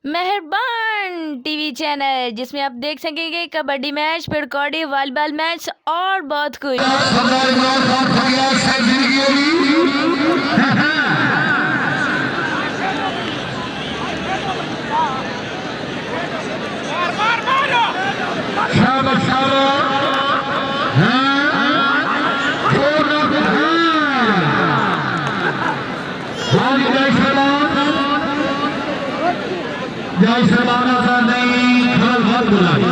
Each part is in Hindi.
मेहरबान टीवी चैनल, जिसमें आप देख सकेंगे कबड्डी मैच, फिर कौड़ी वॉलीबॉल मैच और बहुत कुछ। जय सरबाना सा नहीं खल खल बुलाई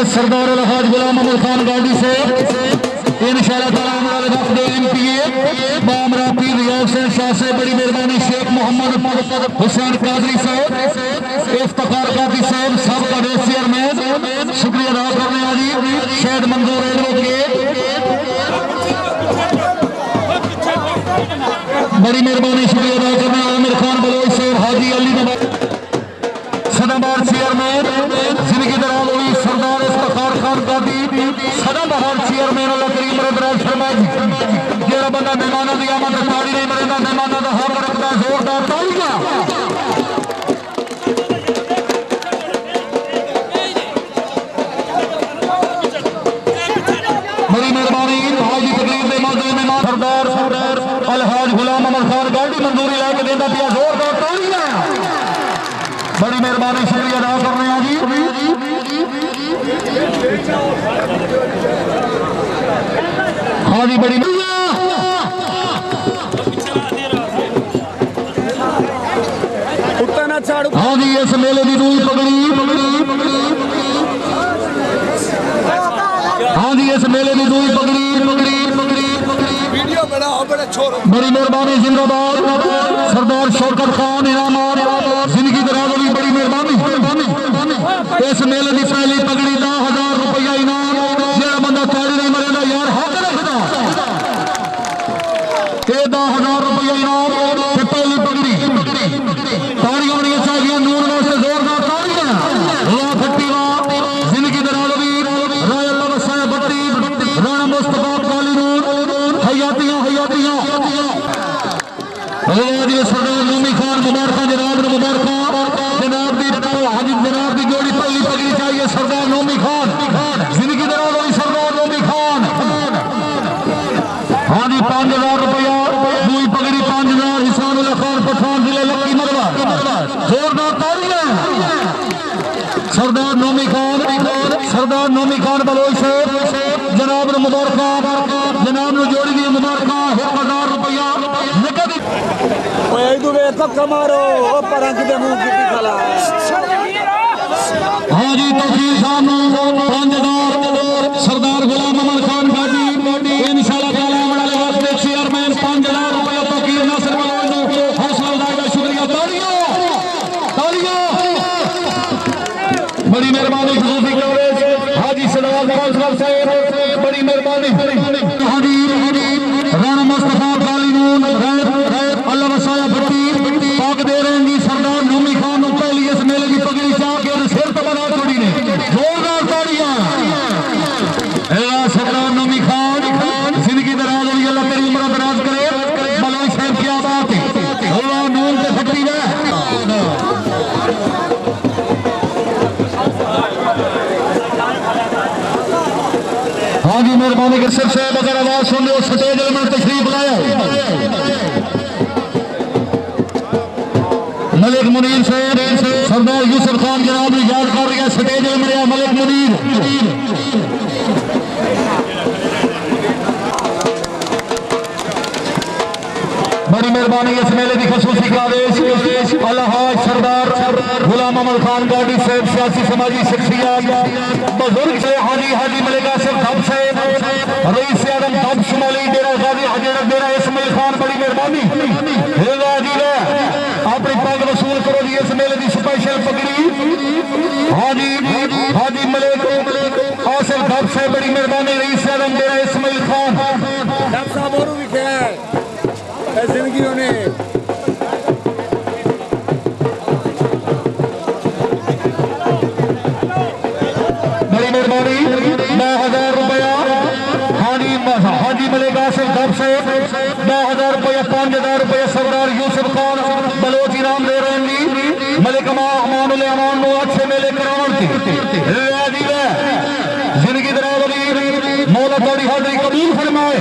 सरदार अलहाज गुलाम अहमद खान गाड़ी से इंशाअल्लाह ताला हमारे वक्त दे एमपीए बामरा पीर रियाज से शाह से बड़ी मेहरबानी शेख मोहम्मद हुसैन कादरी साहब इफ्तिखार कादरी साहब सबका वेस्ट चेयरमैन शुक्रिया अदा करने वाली शहीद मंजूर एडवोकेट बड़ी मेहरबानी शुक्रिया अदा करने आमिर खान बलोच साहब हाजी अली सदाबहार चेयरमैन जिनकी तरह हुई सरदार इफ्तिखार खान कादी सदाबहार चेयरमैन अल्लाह करीम रब फरमा जेड़ा बंदा मेहमानों की आमद ताड़ी नहीं मरेगा मेहमानों का हक रखता जोरदार तालियां बड़ी मेहरबानी हाजी तकरीर के मौजूद मेहमान सरदार अलहाज गुलाम अहमद खान गाड़ी मंजूरी लैके देता पिया जोरदार तालियां बड़ी मेहरबानी शुक्रिया अदा करने हैं जी हाँ जी बड़ी हाँ जी इस मेले की दूई पगड़ी हाँ जी इस मेले की दूई पगड़ी बड़ी मेहरबानी जिंदाबाद सरदार शौकत खान इनामदार जिंदगी दराज़ी बड़ी मेहरबानी इस मेले की पहली पगड़ी 10,000 रुपया इनाम जेड़ा बंदा ताड़ी नहीं मरेगा यार हक रखता 10,000 रुपया इनाम पहली पगड़ी ताड़ियां होनी चाहिए नून वास्ते जोरदार ताड़ियां वाह फट्टी वाह जिंदगी दराज़ी राय अल्लाह वसाया बट्टी राणा मुस्तफा काली नून हयातियां सरदार नूमी खान मुबारक जनाब ने मुबारक जनाब की जोड़ी पहली पगड़ी चाहिए सरदार नूमी खान जिंदगी दराज हुई सरदार नूमी खान हाँ जी 5,000 रुपया दूई पगड़ी 5,000 हिसानुल्लाह खान पठान जिले लक्की मरवा जोरदार तालियां सरदार नूमी खान बलोच साहब जनाब ने मुबारक जनाब ने जोड़ी दी मुबारक 1,000 रुपया नकद मारो हाँ जी तफसील साहब 5,000 सरदार गुलाम अहमद खान गाजी इंशाअल्लाह ताला हमारे वक्त चेयरमैन 5,000 रुपया फकीर नासिर बलोच हौसला अफजाई शुक्रिया तालियां बड़ी मेहरबानी खसूसी कवरेज हाजी सरदार साहब बड़ी मेहरबानी हाँ जी राणा मुस्तफा काली नून अल्लाह वसाया भट्टी पाक दे रहे हैं सरदार नूमी खान पहली इस मेले की पगड़ी चाह के सिर तो बना छोड़ी ने जोरदार ताड़ियां सरदार नूमी खान जिंदगी दराज हुई अल्लाह तेरी उम्र दराज करे बलोच साहब क्या बात है अल्लाह नून से फट्टी है हाँ जी मेहरबानी के सिर साहब अगर आवाज सुन लो स्टेज में तशरीफ लाया मलिक मुनीर साहब सरदार यूसुफ खान जनाब ने याद कर रहा स्टेज में मिला मलिक मुनीर बड़ी मेहरबानी इस मेले की खसूसी का आदेश अलहाज सरदार गुलाम अहमद खान गाड़ी साहब सियासी समाजी शख्सियत बुजुर्ग से हाजी मलिक आसिफ धब साहब रईस आदम धब शुमाली डेरा गाजी हजरत डेरा इस्माइल खान बड़ी मेहरबानी अपनी पग वसूल करो जी इस मेले की स्पेशल पगड़ी हाजी मलिक आसिफ धब साहब बड़ी मेहरबानी रईस आदम डेरा इस्माइल खान जिंदगी ने बड़ी मेहरबानी 9,000 रुपया हाजी मलिक आसिफ धब साहब 9,000 रुपया 5,000 रुपया सरदार यूसुफ खान बलोच इनाम दे रहे हैं मलिक अमान अच्छे मेले करावन जिंदगी दराज मौला थोड़ी हाजिरी कबूल फरमाए।